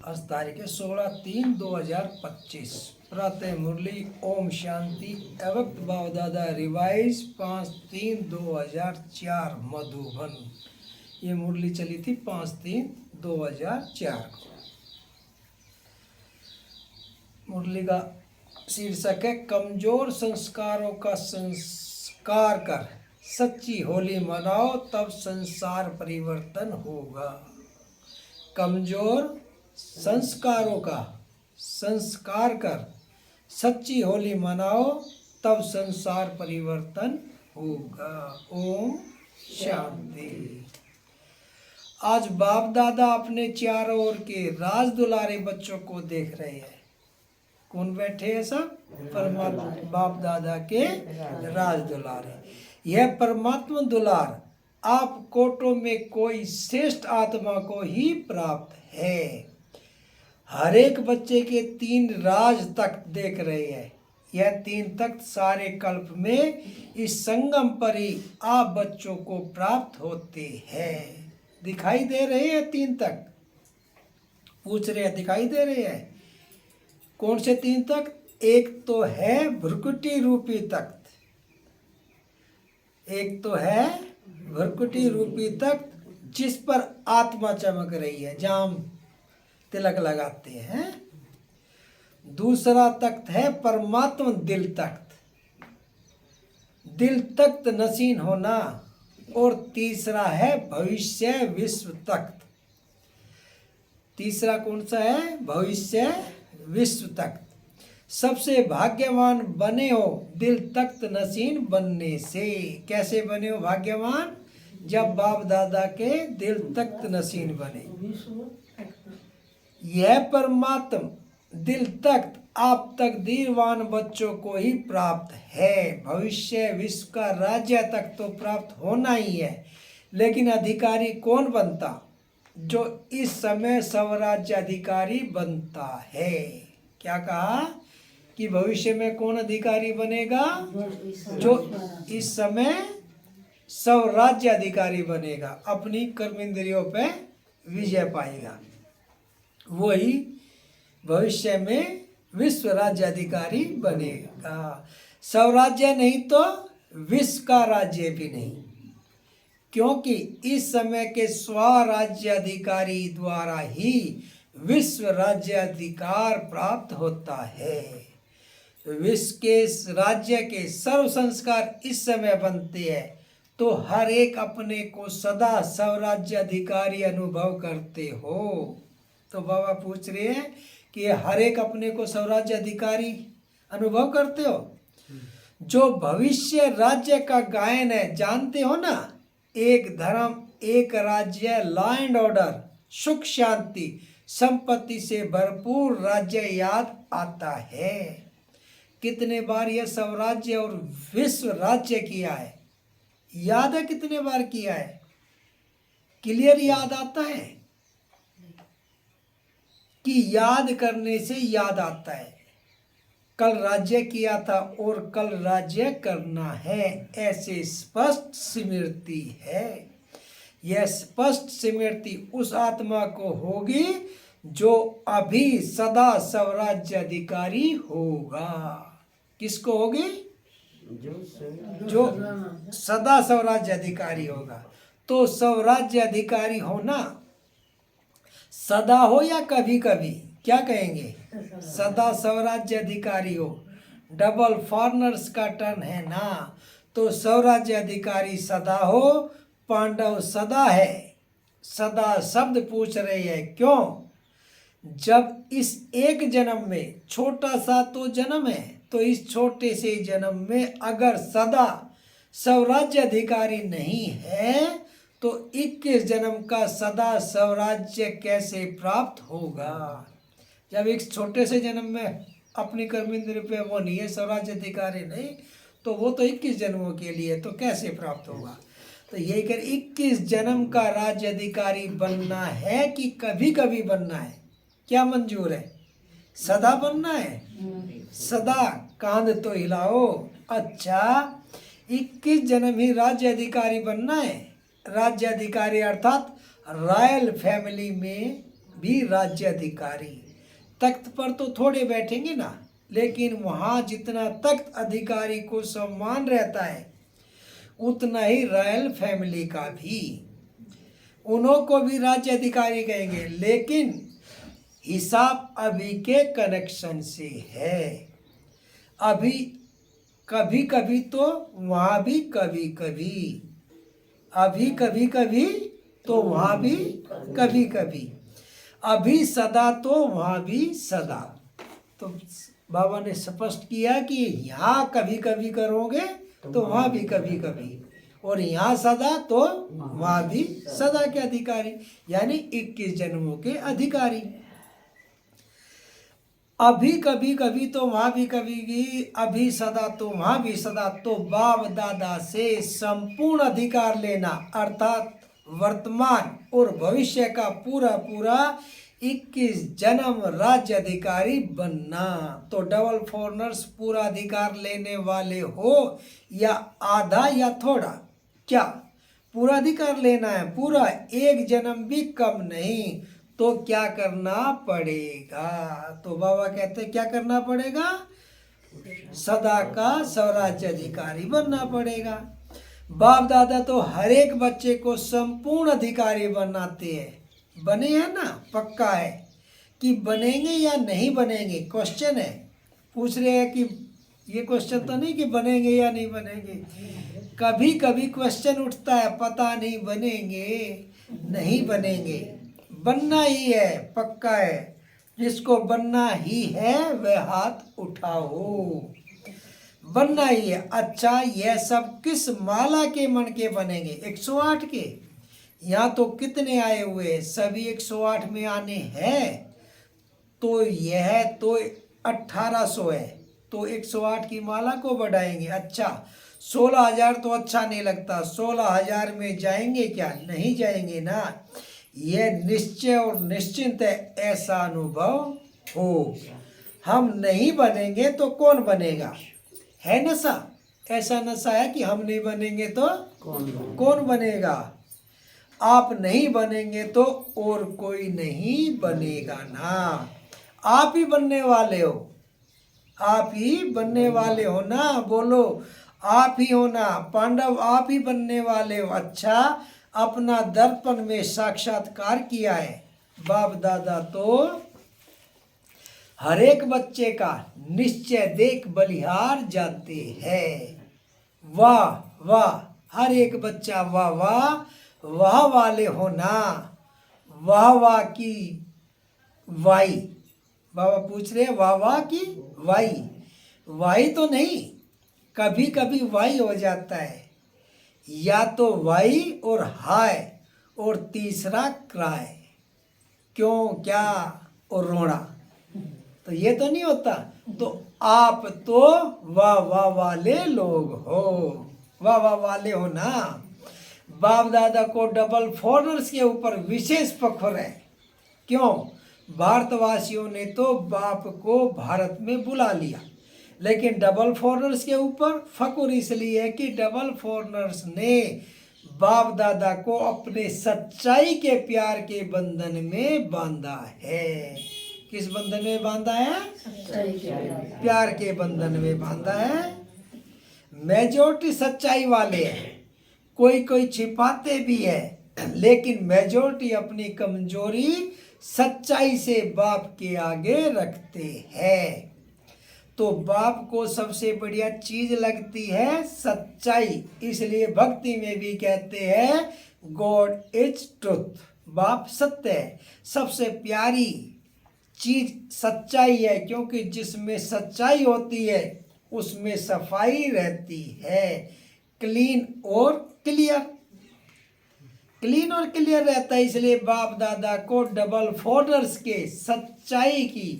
आज तारीख है 16/3/2025। प्रातः मुरली ओम शांति अवक्त बाबदादा रिवाइज 5/3/2004 मधुबन। ये मुरली चली थी 5/3/2004 को। मुरली का शीर्षक है कमजोर संस्कारों का संस्कार कर सच्ची होली मनाओ तब संसार परिवर्तन होगा। कमजोर संस्कारों का संस्कार कर सच्ची होली मनाओ तब संसार परिवर्तन होगा। ओम शांति। आज बाप दादा अपने चारों ओर के राज दुलारे बच्चों को देख रहे हैं। कौन बैठे हैं सब? परमात्मा बाप दादा के राज दुलारे। यह परमात्मा दुलार आप कोटों में कोई श्रेष्ठ आत्मा को ही प्राप्त है। हर एक बच्चे के 3 राज तख्त देख रहे हैं। यह 3 तख्त सारे कल्प में इस संगम पर ही आप बच्चों को प्राप्त होते हैं। दिखाई दे रहे हैं 3 तख्त? पूछ रहे हैं दिखाई दे रहे हैं? कौन से 3 तख्त? एक तो है भ्रुकुटी रूपी तख्त, एक तो है भ्रुकुटी रूपी तख्त जिस पर आत्मा चमक रही है, जहाँ हम तिलक लगाते हैं। दूसरा तख्त है परमात्मा दिल तख्त, दिल तख्त नसीन होना। और तीसरा है भविष्य विश्व तख्त। तीसरा कौन सा है? भविष्य विश्व तख्त। सबसे भाग्यवान बने हो दिल तख्त नसीन बनने से। कैसे बने हो भाग्यवान? जब बाप दादा के दिल तख्त नसीन बने। यह परमात्म दिल तख्त आप तकदीरवान बच्चों को ही प्राप्त है। भविष्य विश्व का राज्य तक तो प्राप्त होना ही है, लेकिन अधिकारी कौन बनता? जो इस समय स्वराज्य अधिकारी बनता है। क्या कहा कि भविष्य में कौन अधिकारी बनेगा? जो इस समय स्वराज्य अधिकारी बनेगा, अपनी कर्मेंद्रियों पे विजय पाएगा, वही भविष्य में विश्व राज्य अधिकारी बनेगा। स्वराज्य नहीं तो विश्व का राज्य भी नहीं, क्योंकि इस समय के स्वराज्य अधिकारी द्वारा ही विश्व राज्य अधिकार प्राप्त होता है। विश्व के राज्य के सर्व संस्कार इस समय बनते हैं, तो हर एक अपने को सदा स्वराज्य अधिकारी अनुभव करते हो। तो बाबा पूछ रहे हैं कि हर एक अपने को स्वराज्य अधिकारी अनुभव करते हो। जो भविष्य राज्य का गायन है, जानते हो ना? एक धर्म, एक राज्य, लॉ एंड ऑर्डर, सुख शांति, संपत्ति से भरपूर राज्य याद आता है। कितने बार यह स्वराज्य और विश्व राज्य किया है? याद है कितने बार किया है? क्लियर याद आता है कि याद करने से याद आता है। कल राज्य किया था और कल राज्य करना है, ऐसे स्पष्ट स्मृति है। यह स्पष्ट स्मृति उस आत्मा को होगी जो अभी सदा स्वराज्य अधिकारी होगा। किसको होगी? जो सदा स्वराज्य अधिकारी होगा। तो स्वराज्य अधिकारी होना सदा हो या कभी कभी? क्या कहेंगे? सदा स्वराज्य अधिकारी हो। डबल फॉरनर्स का टर्न है ना, तो स्वराज्य अधिकारी सदा हो। पांडव सदा है। सदा शब्द पूछ रहे हैं क्यों? जब इस एक जन्म में, छोटा सा तो जन्म है, तो इस छोटे से जन्म में अगर सदा स्वराज्य अधिकारी नहीं है, तो 21 जन्म का सदा स्वराज्य कैसे प्राप्त होगा? जब एक छोटे से जन्म में अपनी कर्मेंद्र पे वो नहीं है, स्वराज्य अधिकारी नहीं, तो वो तो 21 जन्मों के लिए, तो कैसे प्राप्त होगा? तो यही कर 21 जन्म का राज्य अधिकारी बनना है कि कभी कभी बनना है? क्या मंजूर है? सदा बनना है? सदा। कांध तो हिलाओ। अच्छा, 21 जन्म ही राज्य अधिकारी बनना है? राज्य अधिकारी अर्थात रॉयल फैमिली में भी राज्य अधिकारी। तख्त पर तो थोड़े बैठेंगे ना, लेकिन वहाँ जितना तख्त अधिकारी को सम्मान रहता है उतना ही रॉयल फैमिली का भी। उन्हों को भी राज्य अधिकारी कहेंगे, लेकिन हिसाब अभी के कनेक्शन से है। अभी कभी कभी तो वहाँ भी कभी कभी, अभी कभी कभी तो वहाँ भी कभी कभी, अभी सदा तो वहाँ भी सदा। तो बाबा ने स्पष्ट किया कि यहाँ कभी कभी करोगे तो वहाँ भी कभी कभी, और यहाँ सदा तो वहाँ भी सदा के अधिकारी, यानी 21 जन्मों के अधिकारी। अभी कभी कभी तो वहाँ भी कभी भी, अभी सदा तो वहाँ भी सदा। तो बाप दादा से संपूर्ण अधिकार लेना, अर्थात वर्तमान और भविष्य का पूरा पूरा 21 जन्म राज्य अधिकारी बनना। तो डबल फॉरनर्स पूरा अधिकार लेने वाले हो या आधा या थोड़ा, क्या पूरा अधिकार लेना है, पूरा 1 जन्म भी कम नहीं, तो क्या करना पड़ेगा? तो बाबा कहते क्या करना पड़ेगा? सदा का स्वराज्य अधिकारी बनना पड़ेगा। बाप दादा तो हर एक बच्चे को संपूर्ण अधिकारी बनाते हैं। बने हैं ना, पक्का है कि बनेंगे या नहीं बनेंगे? क्वेश्चन है, पूछ रहे हैं कि ये क्वेश्चन तो नहीं कि बनेंगे या नहीं बनेंगे। कभी कभी क्वेश्चन उठता है, पता नहीं बनेंगे नहीं बनेंगे। बनना ही है, पक्का है। जिसको बनना ही है वह हाथ उठाओ। बनना ही है। अच्छा, यह सब किस माला के मन के बनेंगे? 108 के। यहाँ तो कितने आए हुए हैं? सभी 108 में आने हैं। तो यह तो 1800 है, तो 108 की माला को बढ़ाएंगे। अच्छा, 16,000 तो अच्छा नहीं लगता। 16,000 में जाएंगे क्या? नहीं जाएंगे ना। यह निश्चय और निश्चिंत है, ऐसा अनुभव हो। हम नहीं बनेंगे तो कौन बनेगा? है नशा, ऐसा नशा है कि हम नहीं बनेंगे तो कौन बनेगा? आप नहीं बनेंगे तो और कोई नहीं बनेगा ना। आप ही बनने वाले हो, आप ही बनने वाले हो ना। बोलो, आप ही हो ना। पांडव आप ही बनने वाले हो। अच्छा, अपना दर्पण में साक्षात्कार किया है। बाप दादा तो हर एक बच्चे का निश्चय देख बलिहार जाते हैं। वाह वाह, हर एक बच्चा वाह वाह वाह वाले हो ना। वाह वाह की वाई, बाबा पूछ रहे वाह वाह की वाई। वाई तो नहीं, कभी कभी वाई हो जाता है, या तो वाई और हाय और तीसरा क्राय, क्यों क्या और रोना, तो ये तो नहीं होता। तो आप तो वाह वाह वाले लोग हो, वाह वाह वाले हो ना। बाप दादा को डबल फॉरनर्स के ऊपर विशेष फख्र है। क्यों? भारतवासियों ने तो बाप को भारत में बुला लिया, लेकिन डबल फॉरनर्स के ऊपर फख्र इसलिए है कि डबल फॉरनर्स ने बाप दादा को अपने सच्चाई के प्यार के बंधन में बांधा है। किस बंधन में बांधा है? प्यार के बंधन में बांधा है। मेजॉरिटी सच्चाई वाले हैं, कोई कोई छिपाते भी है, लेकिन मेजॉरिटी अपनी कमजोरी सच्चाई से बाप के आगे रखते हैं। तो बाप को सबसे बढ़िया चीज लगती है सच्चाई, इसलिए भक्ति में भी कहते हैं गॉड इज ट्रुथ, बाप सत्य है। सबसे प्यारी चीज सच्चाई है, क्योंकि जिसमें सच्चाई होती है उसमें सफाई रहती है। क्लीन और क्लियर, क्लीन और क्लियर रहता है। इसलिए बाप दादा को डबल फॉरनर्स के सच्चाई की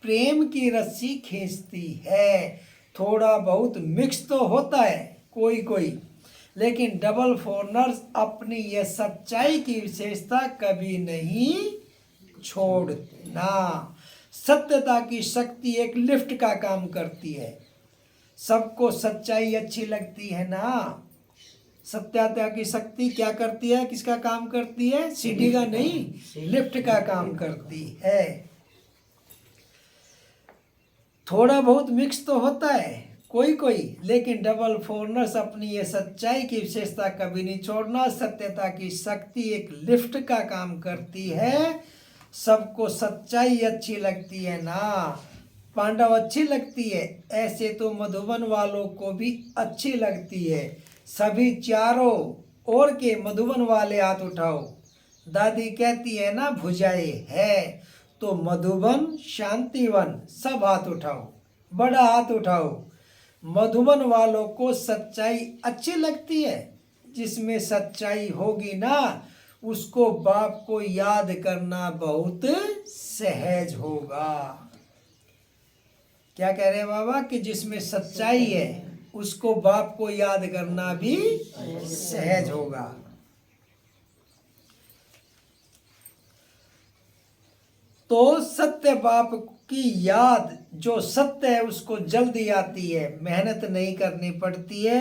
प्रेम की रस्सी खींचती है। थोड़ा बहुत मिक्स तो होता है कोई कोई, लेकिन डबल फॉरनर्स अपनी यह सच्चाई की विशेषता कभी नहीं छोड़ना। सत्यता की शक्ति एक लिफ्ट का काम करती है। सबको सच्चाई अच्छी लगती है ना, सत्यता की शक्ति क्या करती है, किसका काम करती है? सीढ़ी का नहीं, लिफ्ट का काम करती है। थोड़ा बहुत मिक्स तो होता है कोई कोई, लेकिन डबल फोरनर्स अपनी ये सच्चाई की विशेषता कभी नहीं छोड़ना। सत्यता की शक्ति एक लिफ्ट का काम करती है। सबको सच्चाई अच्छी लगती है ना, पांडव अच्छी लगती है, ऐसे तो मधुबन वालों को भी अच्छी लगती है। सभी चारों ओर के मधुबन वाले हाथ उठाओ। दादी कहती है ना भुजाए है, तो मधुबन शांतिवन सब हाथ उठाओ, बड़ा हाथ उठाओ। मधुबन वालों को सच्चाई अच्छी लगती है। जिसमें सच्चाई होगी ना, उसको बाप को याद करना बहुत सहज होगा। क्या कह रहे हैं बाबा? कि जिसमें सच्चाई है उसको बाप को याद करना भी सहज होगा। तो सत्य बाप की याद, जो सत्य है उसको जल्दी आती है, मेहनत नहीं करनी पड़ती है।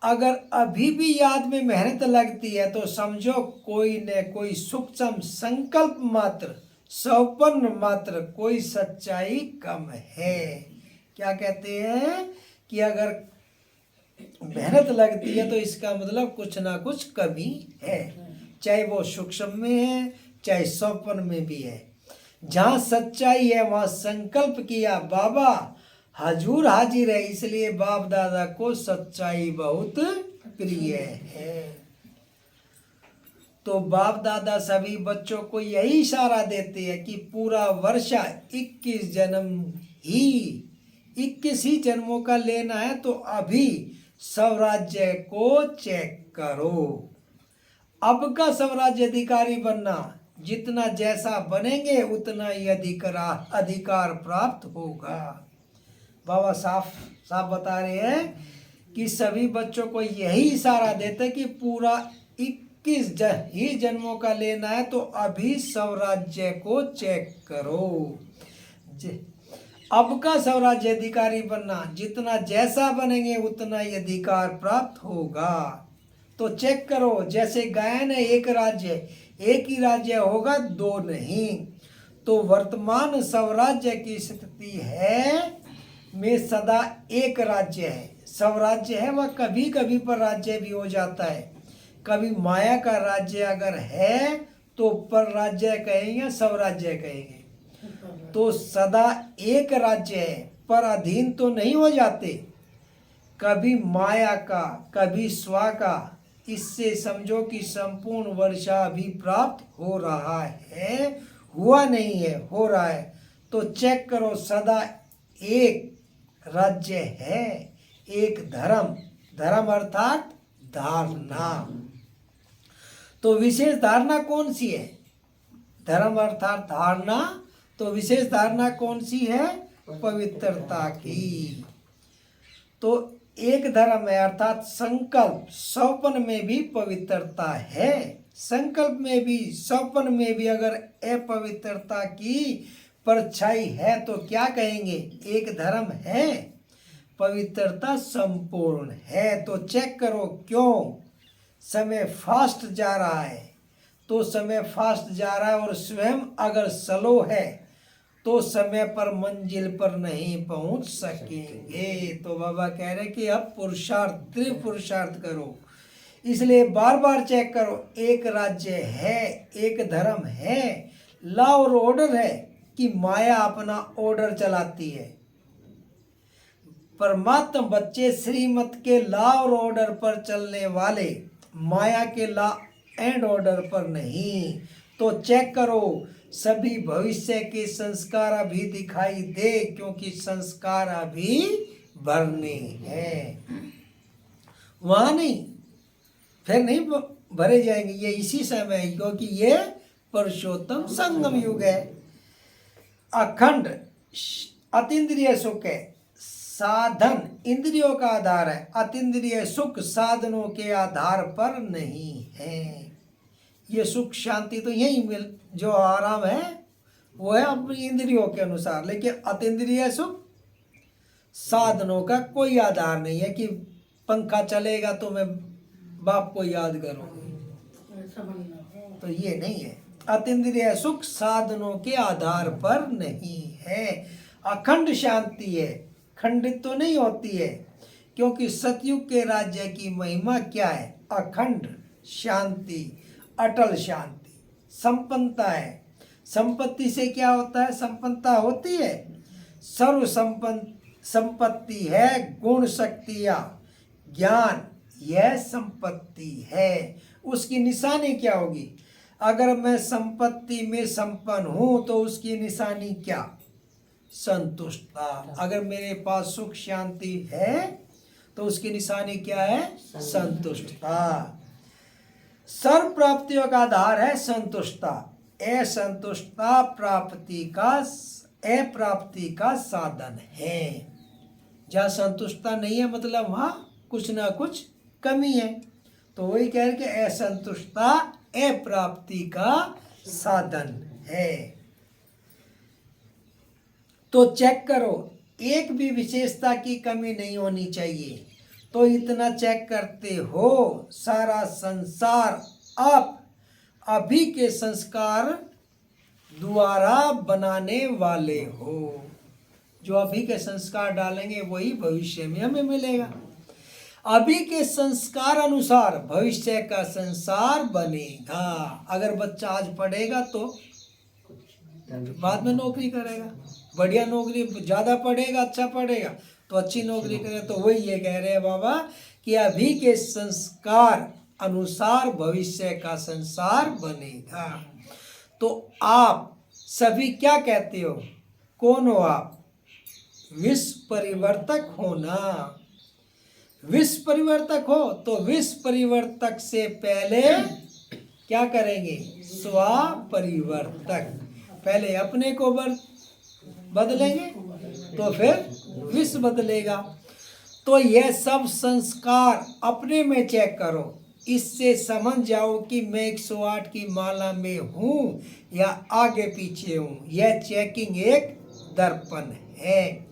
अगर अभी भी याद में मेहनत लगती है तो समझो कोई न कोई सूक्ष्म संकल्प मात्र, सौपन्न मात्र कोई सच्चाई कम है। क्या कहते हैं? कि अगर मेहनत लगती है तो इसका मतलब कुछ ना कुछ कमी है, चाहे वो सूक्ष्म में है चाहे सौपन में भी है। जहाँ सच्चाई है वहाँ संकल्प किया बाबा हजूर हाजिर है, इसलिए बाप दादा को सच्चाई बहुत प्रिय है। तो बाप दादा सभी बच्चों को यही इशारा देते हैं कि पूरा वर्षा 21 जन्म ही 21 ही जन्मों का लेना है, तो अभी स्वराज्य को चेक करो। अब का स्वराज्य अधिकारी बनना, जितना जैसा बनेंगे उतना ही अधिकार प्राप्त होगा। बाबा साफ साफ बता रहे हैं कि सभी बच्चों को यही इशारा देते कि पूरा 21 ही जन्मों का लेना है, तो अभी स्वराज्य को चेक करो। अब का स्वराज्य अधिकारी बनना, जितना जैसा बनेंगे उतना ही अधिकार प्राप्त होगा। तो चेक करो, जैसे गायन है एक राज्य, एक ही राज्य होगा, दो नहीं। तो वर्तमान स्वराज्य की स्थिति है में सदा एक राज्य है। स्वराज्य है वह कभी कभी पर राज्य भी हो जाता है। कभी माया का राज्य अगर है तो पर राज्य कहेंगे, स्वराज्य कहेंगे। तो सदा एक राज्य है, पर अधीन तो नहीं हो जाते। कभी माया का कभी स्वा का, इससे समझो कि संपूर्ण वर्षा अभी प्राप्त हो रहा है, हुआ नहीं है, हो रहा है। तो चेक करो, सदा एक राज्य है, एक धर्म, धर्म अर्थात धारणा। तो विशेष धारणा कौन सी है? धर्म अर्थात धारणा। तो विशेष धारणा कौन सी है? पवित्रता की। तो एक धर्म है अर्थात संकल्प, सौपन में भी पवित्रता है। संकल्प में भी सौपन में भी अगर अपवित्रता की परछाई है तो क्या कहेंगे? एक धर्म है, पवित्रता संपूर्ण है। तो चेक करो क्यों समय फास्ट जा रहा है। तो समय फास्ट जा रहा है और स्वयं अगर स्लो है तो समय पर मंजिल पर नहीं पहुंच सकेंगे। तो बाबा कह रहे कि अब पुरुषार्थ, तीव्र पुरुषार्थ करो। इसलिए बार बार चेक करो, एक राज्य है, एक धर्म है, लॉ और ऑर्डर है कि माया अपना ऑर्डर चलाती है। परमात्मा बच्चे श्रीमत के लॉ और ऑर्डर पर चलने वाले, माया के लॉ एंड ऑर्डर पर नहीं। तो चेक करो, सभी भविष्य के संस्कार अभी दिखाई दे, क्योंकि संस्कार अभी भरने हैं, वहां नहीं, फिर नहीं भरे जाएंगे, ये इसी समय, क्योंकि ये पुरुषोत्तम संगम युग है। अखंड अतीन्द्रिय सुख है, साधन इंद्रियों का आधार है, अतीन्द्रिय सुख साधनों के आधार पर नहीं है। ये सुख शांति तो यही मिल, जो आराम है वो है अपनी इंद्रियों के अनुसार, लेकिन अतीन्द्रिय सुख साधनों का कोई आधार नहीं है कि पंखा चलेगा तो मैं बाप को याद करो, तो ये नहीं है। अतीन्द्रिय सुख साधनों के आधार पर नहीं है, अखंड शांति है, खंडित तो नहीं होती है। क्योंकि सतयुग के राज्य की महिमा क्या है? अखंड शांति, अटल शांति, संपन्नता है। संपत्ति से क्या होता है? संपन्नता होती है। सर्व संपत्ति है गुण, शक्तियाँ, ज्ञान, यह संपत्ति है। उसकी निशानी क्या होगी? अगर मैं संपत्ति में संपन्न हूं तो उसकी निशानी क्या? संतुष्टता। अगर मेरे पास सुख शांति है तो उसकी निशानी क्या है? संतुष्टता। सर्व प्राप्तियों का आधार है संतुष्टता। असंतुष्टता अप्राप्ति का साधन है। जहाँ संतुष्टता नहीं है मतलब वहाँ कुछ ना कुछ कमी है। तो वही कह रहे कि असंतुष्टता अप्राप्ति का साधन है। तो चेक करो, एक भी विशेषता की कमी नहीं होनी चाहिए। तो इतना चेक करते हो, सारा संसार आप अभी के संस्कार द्वारा बनाने वाले हो। जो अभी के संस्कार डालेंगे वही भविष्य में हमें मिलेगा। अभी के संस्कार अनुसार भविष्य का संसार बनेगा। अगर बच्चा आज पढ़ेगा तो बाद में नौकरी करेगा, बढ़िया नौकरी, ज़्यादा पढ़ेगा, अच्छा पढ़ेगा तो अच्छी नौकरी करेगा। तो वही ये कह रहे हैं बाबा कि अभी के संस्कार अनुसार भविष्य का संसार बनेगा। तो आप सभी क्या कहते हो? कौन हो आप? विश्व परिवर्तक होना। विश्व परिवर्तक हो तो विश्व परिवर्तक से पहले क्या करेंगे? स्व परिवर्तक। पहले अपने को बदलेंगे तो फिर विश्व बदलेगा। तो यह सब संस्कार अपने में चेक करो। इससे समझ जाओ कि मैं 108 की माला में हूँ या आगे पीछे हूँ। यह चेकिंग एक दर्पण है।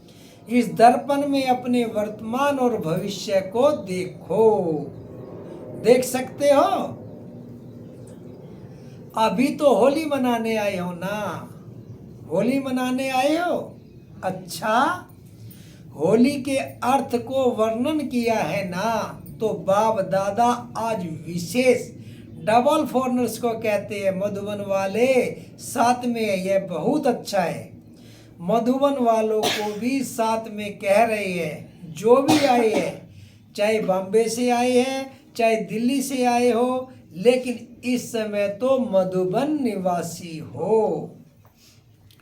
इस दर्पण में अपने वर्तमान और भविष्य को देखो। देख सकते हो? अभी तो होली मनाने आए हो ना? होली मनाने आए हो? अच्छा, होली के अर्थ को वर्णन किया है ना? तो बाप दादा आज विशेष डबल फॉरनर्स को कहते हैं, मधुबन वाले साथ में है। यह बहुत अच्छा है। मधुबन वालों को भी साथ में कह रहे हैं, जो भी आए हैं, चाहे बॉम्बे से आए हैं, चाहे दिल्ली से आए हो, लेकिन इस समय तो मधुबन निवासी हो।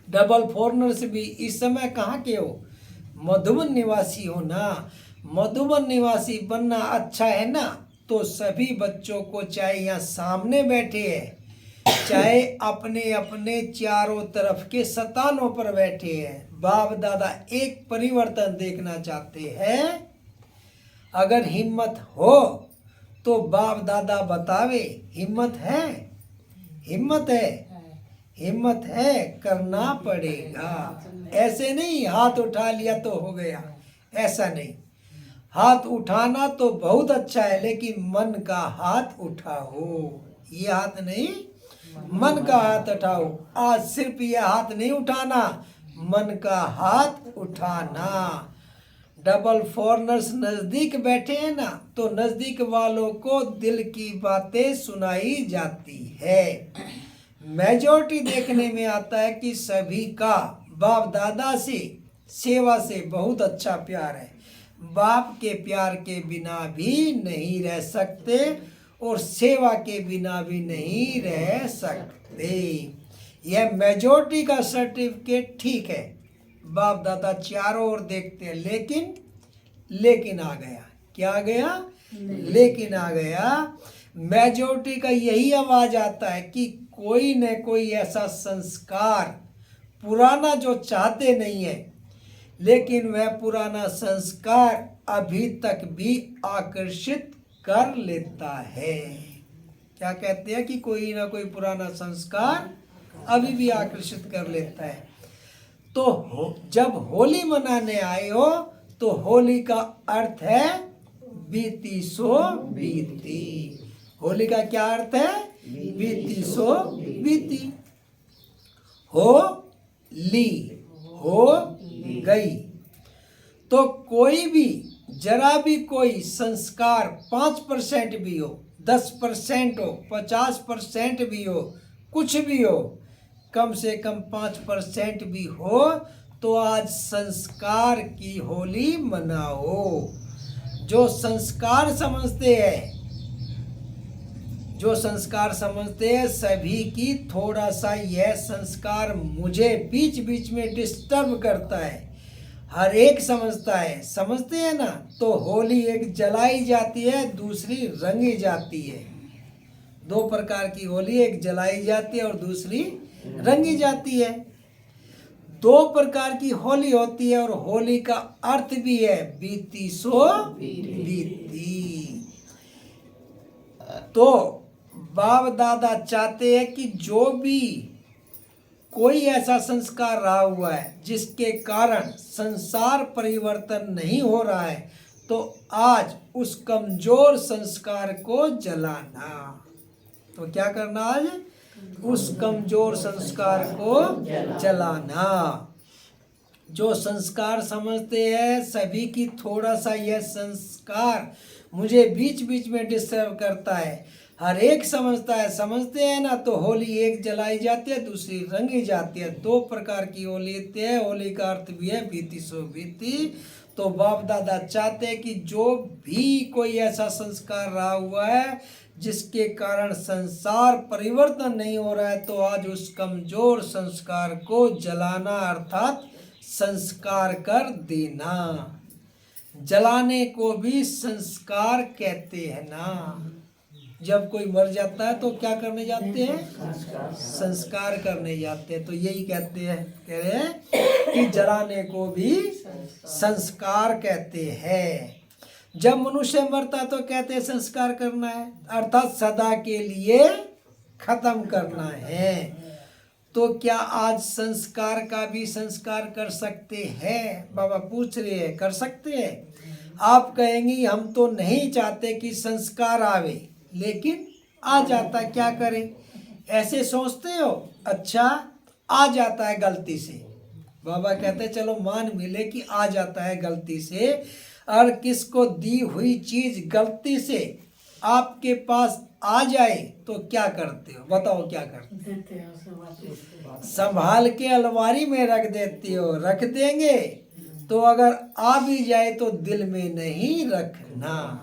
डबल फॉरनर्स भी इस समय कहाँ के हो? मधुबन निवासी हो ना। मधुबन निवासी बनना अच्छा है ना। तो सभी बच्चों को, चाहे यहाँ सामने बैठे हैं, चाहे अपने अपने चारों तरफ के सतानों पर बैठे हैं, बाप दादा एक परिवर्तन देखना चाहते हैं। अगर हिम्मत हो तो बाप दादा बतावे। हिम्मत है? हिम्मत है? हिम्मत है, करना पड़ेगा। ऐसे नहीं हाथ उठा लिया तो हो गया, ऐसा नहीं। हाथ उठाना तो बहुत अच्छा है, लेकिन मन का हाथ उठाओ। ये हाथ नहीं, मन का हाथ उठाओ। आज सिर्फ ये हाथ नहीं उठाना, मन का हाथ उठाना। डबल फॉरनर्स नजदीक बैठे हैं ना, तो नजदीक वालों को दिल की बातें सुनाई जाती है। मेजॉरिटी देखने में आता है कि सभी का बाप दादा से, सेवा से बहुत अच्छा प्यार है। बाप के प्यार के बिना भी नहीं रह सकते और सेवा के बिना भी नहीं रह सकते। यह मेजॉरिटी का सर्टिफिकेट ठीक है। बाप दादा चारों ओर देखते हैं, लेकिन आ गया। क्या आ गया? लेकिन आ गया। मेजॉरिटी का यही आवाज आता है कि कोई न कोई ऐसा संस्कार पुराना जो चाहते नहीं है, लेकिन वह पुराना संस्कार अभी तक भी आकर्षित कर लेता है। क्या कहते हैं कि कोई ना कोई पुराना संस्कार अभी भी आकर्षित कर लेता है। तो जब होली मनाने आए हो तो होली का अर्थ है बीती सो बीती। होली का क्या अर्थ है? बीती सो बीती। हो ली, हो गई। तो कोई भी, जरा भी कोई संस्कार 5% भी हो, 10% हो, 50% भी हो, कुछ भी हो, कम से कम 5% भी हो, तो आज संस्कार की होली मनाओ। जो संस्कार समझते हैं, जो संस्कार समझते हैं सभी की थोड़ा सा यह संस्कार मुझे बीच बीच में डिस्टर्ब करता है। हर एक समझता है, समझते हैं ना। तो होली एक जलाई जाती है, दूसरी रंगी जाती है। दो प्रकार की होली, एक जलाई जाती है और दूसरी रंगी जाती है। दो प्रकार की होली होती है और होली का अर्थ भी है बीती सो बीती। तो बाप दादा चाहते हैं कि जो भी कोई ऐसा संस्कार रहा हुआ है जिसके कारण संसार परिवर्तन नहीं हो रहा है, तो आज उस कमजोर संस्कार को जलाना। तो क्या करना? आज उस कमजोर संस्कार को जलाना। जो संस्कार समझते हैं सभी की थोड़ा सा यह संस्कार मुझे बीच बीच में डिस्टर्ब करता है, हर एक समझता है, समझते हैं ना। तो होली एक जलाई जाती है, दूसरी रंगी जाती है। दो प्रकार की होली होती है। होली का अर्थ भी है बीती सो बीती। तो बाप दादा चाहते हैं कि जो भी कोई ऐसा संस्कार रहा हुआ है जिसके कारण संसार परिवर्तन नहीं हो रहा है, तो आज उस कमजोर संस्कार को जलाना, अर्थात संस्कार कर देना। जलाने को भी संस्कार कहते हैं ना। जब कोई मर जाता है तो क्या करने जाते हैं? संस्कार करने जाते हैं। तो यही कहते हैं, कह रहे हैं कि जलाने को भी संस्कार कहते हैं। जब मनुष्य मरता है तो कहते हैं संस्कार करना है, अर्थात सदा के लिए खत्म करना है। तो क्या आज संस्कार का भी संस्कार कर सकते हैं? बाबा पूछ रहे हैं, कर सकते हैं? आप कहेंगी हम तो नहीं चाहते कि संस्कार आवे, लेकिन आ जाता, क्या करें? ऐसे सोचते हो? अच्छा, आ जाता है गलती से। बाबा कहते हैं चलो मान मिले कि आ जाता है गलती से। और किसको दी हुई चीज गलती से आपके पास आ जाए तो क्या करते हो? बताओ क्या करते हो? संभाल के अलमारी में रख देती हो। रख देंगे तो अगर आ भी जाए तो दिल में नहीं रखना,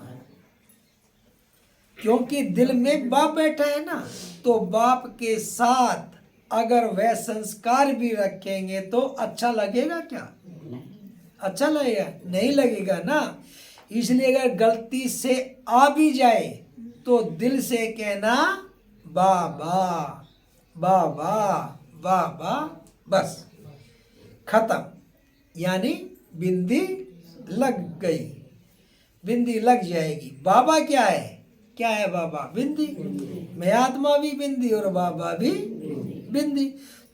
क्योंकि दिल में बाप बैठा है ना। तो बाप के साथ अगर वह संस्कार भी रखेंगे तो अच्छा लगेगा क्या? अच्छा लगेगा? नहीं लगेगा ना। इसलिए अगर गलती से आ भी जाए तो दिल से कहना बाबा बाबा बाबा, बस खत्म। यानी बिंदी लग गई, बिंदी लग जाएगी। बाबा क्या है? क्या है बाबा? बिंदी। मैं आत्मा भी बिंदी और बाबा भी बिंदी।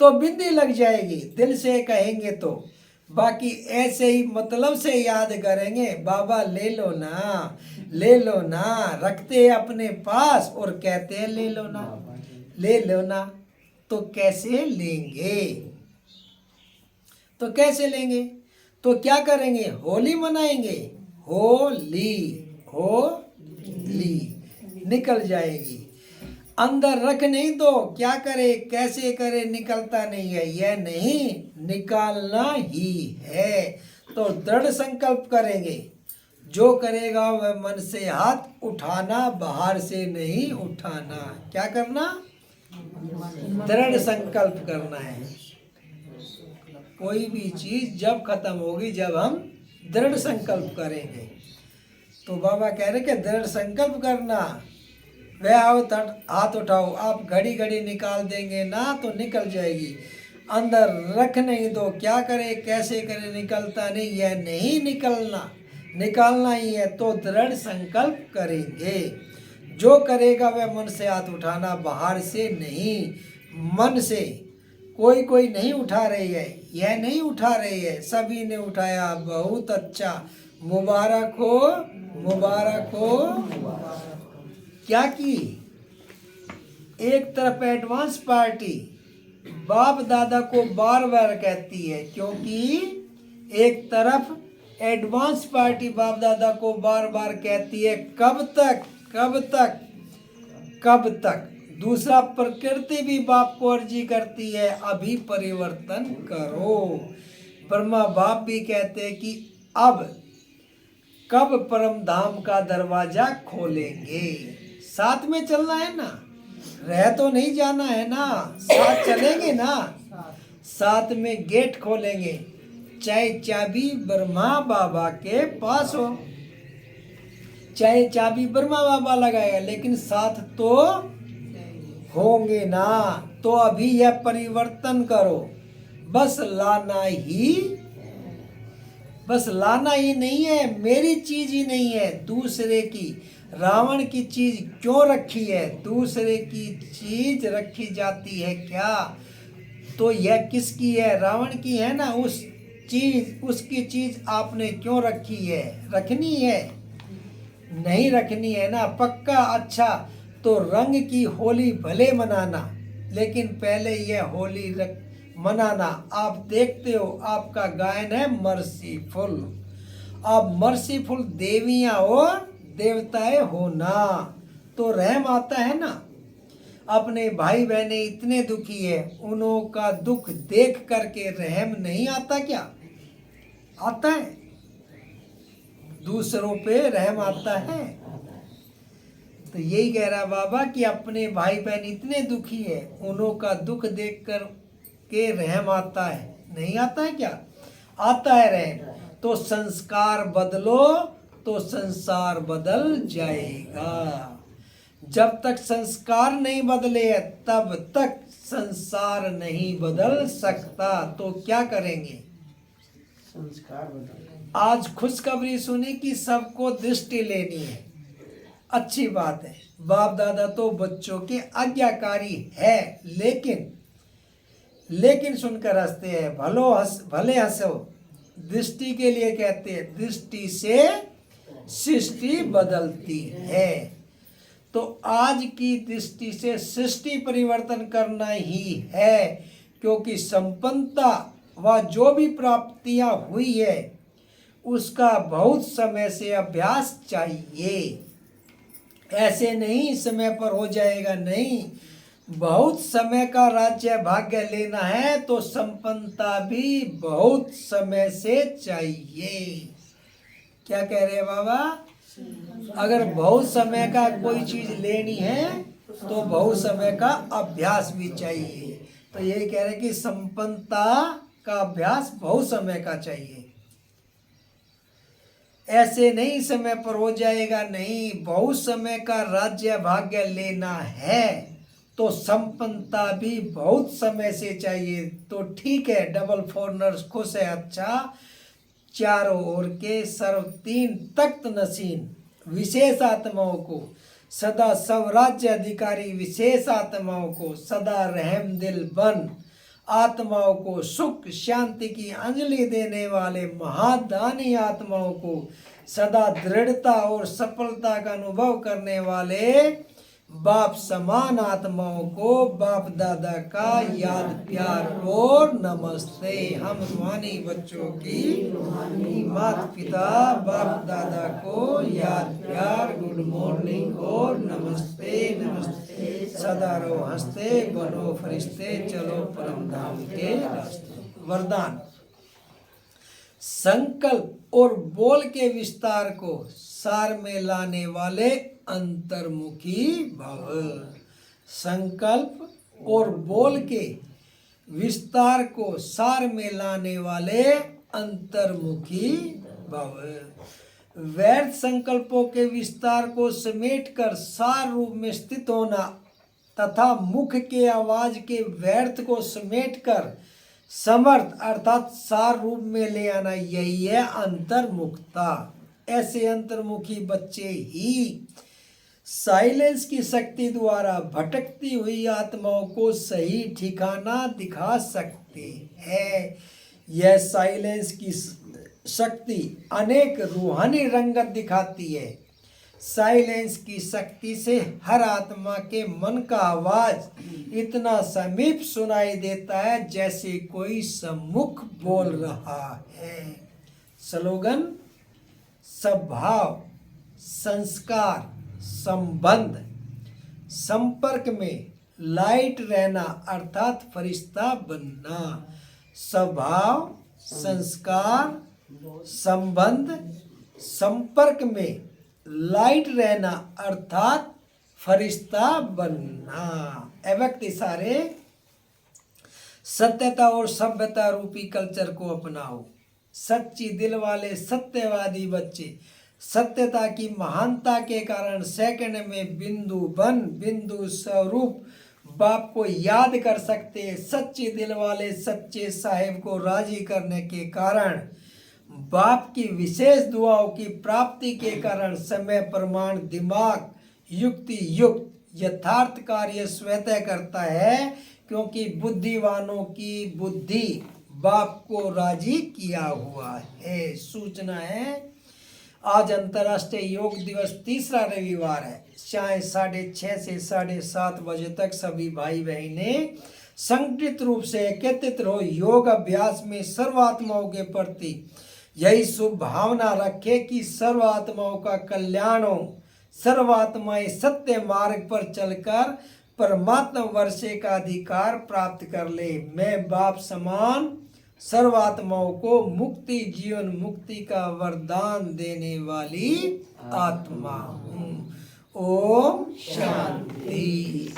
तो बिंदी लग जाएगी, दिल से कहेंगे तो। बाकी ऐसे ही मतलब से याद करेंगे, बाबा ले लो ना, ले लो ना, रखते हैं अपने पास और कहते हैं ले लो ना, ले लो ना। तो कैसे लेंगे? तो कैसे लेंगे? तो क्या करेंगे? होली मनाएंगे। होली, होली निकल जाएगी। अंदर रख नहीं दो, क्या करे, कैसे करे, निकलता नहीं है। यह नहीं, निकालना ही है। तो दृढ़ संकल्प करेंगे। जो करेगा वह मन से हाथ उठाना, बाहर से नहीं उठाना। क्या करना? दृढ़ संकल्प करना है। कोई भी चीज जब खत्म होगी, जब हम दृढ़ संकल्प करेंगे। तो बाबा कह रहे कि दृढ़ संकल्प करना। वह आओ हाथ उठाओ। आप घड़ी घड़ी निकाल देंगे ना तो निकल जाएगी। अंदर रख नहीं दो, क्या करे, कैसे करे, निकलता नहीं। यह नहीं निकलना, निकालना ही है। तो दृढ़ संकल्प करेंगे। जो करेगा वह मन से हाथ उठाना, बाहर से नहीं, मन से। कोई कोई नहीं उठा रही है, यह नहीं उठा रही है, सभी ने उठाया, बहुत अच्छा। मुबारक हो, मुबारक हो। क्या की? एक तरफ एडवांस पार्टी बाप दादा को बार बार कहती है, क्योंकि एक तरफ एडवांस पार्टी बाप दादा को बार बार कहती है कब तक, कब तक, कब तक। दूसरा, प्रकृति भी बाप को अर्जी करती है अभी परिवर्तन करो। ब्रह्मा बाप भी कहते हैं कि अब कब परम धाम का दरवाजा खोलेंगे। साथ में चलना है ना, रह तो नहीं जाना है ना, साथ चलेंगे ना, साथ में गेट खोलेंगे, चाहे चाबी ब्रह्मा बाबा के पास हो, चाहे चाबी ब्रह्मा बाबा लगाएगा, लेकिन साथ तो होंगे ना। तो अभी यह परिवर्तन करो, बस लाना ही, बस लाना ही नहीं है, मेरी चीज ही नहीं है, दूसरे की। रावण की चीज क्यों रखी है? दूसरे की चीज रखी जाती है क्या? तो यह किसकी है? रावण की है ना। उस चीज, उसकी चीज आपने क्यों रखी है? रखनी है? नहीं रखनी है ना, पक्का। अच्छा, तो रंग की होली भले मनाना, लेकिन पहले यह होली मनाना। आप देखते हो आपका गायन है मर्सीफुल। आप मर्सीफुल देवियां और देवताएं हो ना, तो रहम आता है ना। अपने भाई बहने इतने दुखी है, उन्हों का दुख देख करके रहम नहीं आता क्या? आता है। दूसरों पे रहम आता है। तो यही कह रहा बाबा कि अपने भाई बहन इतने दुखी है, उन्हों का दुख देख कर के रहम आता है। नहीं आता है क्या? आता है रहम। तो संस्कार बदलो तो संसार बदल जाएगा। जब तक संस्कार नहीं बदले है तब तक संसार नहीं बदल सकता। तो क्या करेंगे? संस्कार बदल। आज खुशखबरी सुनी कि सबको दृष्टि लेनी है। अच्छी बात है, बाप दादा तो बच्चों के आज्ञाकारी है, लेकिन सुनकर हंसते हैं। भले हंसो, दृष्टि के लिए कहते हैं, दृष्टि से सृष्टि बदलती है। तो आज की दृष्टि से सृष्टि परिवर्तन करना ही है, क्योंकि संपन्नता व जो भी प्राप्तियां हुई है उसका बहुत समय से अभ्यास चाहिए। ऐसे नहीं समय पर हो जाएगा, नहीं। बहुत समय का राज्य भाग्य लेना है तो संपन्नता भी बहुत समय से चाहिए। क्या कह रहे हैं बाबा? अगर बहुत समय का कोई चीज लेनी है तो बहुत समय का अभ्यास भी चाहिए। तो यही कह रहे हैं कि संपन्नता का अभ्यास बहुत समय का चाहिए। ऐसे नहीं समय पर हो जाएगा, नहीं। बहुत समय का राज्य भाग्य लेना है तो संपन्नता भी बहुत समय से चाहिए। तो ठीक है, डबल फॉरनर्स खुश है। अच्छा, चारों ओर के सर्व तीन तख्त नसीन विशेष आत्माओं को सदा स्वराज्य अधिकारी विशेष आत्माओं को सदा रहम दिल बन आत्माओं को सुख शांति की अंजलि देने वाले महादानी आत्माओं को सदा दृढ़ता और सफलता का अनुभव करने वाले बाप समान आत्माओं को बाप दादा का याद प्यार और नमस्ते। हम रूहानी बच्चों की माता पिता बाप दादा को याद प्यार, गुड मॉर्निंग और नमस्ते नमस्ते। सदा रहो हंसते, बनो फरिश्ते, चलो परम धाम के रास्ते। वरदान। संकल्प और बोल के विस्तार को सार में लाने वाले अंतर्मुखी भव। संकल्प और बोल के विस्तार को सार में लाने वाले अंतर्मुखी भव। व्यर्थ संकल्पों के विस्तार को समेटकर सार रूप में स्थित होना तथा मुख के आवाज के व्यर्थ को समेटकर समर्थ अर्थात सार रूप में ले आना, यही है अंतर्मुखता। ऐसे अंतर्मुखी बच्चे ही साइलेंस की शक्ति द्वारा भटकती हुई आत्माओं को सही ठिकाना दिखा सकते हैं। यह साइलेंस की शक्ति अनेक रूहानी रंगत दिखाती है। साइलेंस की शक्ति से हर आत्मा के मन का आवाज इतना समीप सुनाई देता है जैसे कोई सम्मुख बोल रहा है। स्लोगन: स्वभाव, संस्कार, संबंध, संपर्क में लाइट रहना अर्थात फरिश्ता बनना। स्वभाव, संस्कार, संबंध, संपर्क में लाइट रहना अर्थात फरिश्ता बनना। ए व्यक्ति सारे सत्यता और सभ्यता रूपी कल्चर को अपनाओ। सच्ची दिल वाले सत्यवादी बच्चे सत्यता की महानता के कारण सेकंड में बिंदु बन बिंदु स्वरूप बाप को याद कर सकते हैं। सच्चे दिल वाले सच्चे साहिब को राजी करने के कारण बाप की विशेष दुआओं की प्राप्ति के कारण समय प्रमाण दिमाग युक्ति युक्त यथार्थ कार्य स्वतः करता है, क्योंकि बुद्धिवानों की बुद्धि बाप को राजी किया हुआ है। सूचना है, आज अंतर्राष्ट्रीय योग दिवस तीसरा रविवार है। शाम 6:30 से 7:30 बजे तक सभी भाई बहनें संगठित रूप से एकत्रित हो योग अभ्यास में सर्वात्माओं के प्रति यही शुभ भावना रखे कि सर्वात्माओं का कल्याण हो। सर्वात्माएं सत्य मार्ग पर चलकर परमात्मा वर्षे का अधिकार प्राप्त कर ले। मैं बाप समान सर्वात्माओं को मुक्ति जीवन मुक्ति का वरदान देने वाली आत्मा हूँ। ओम शांति।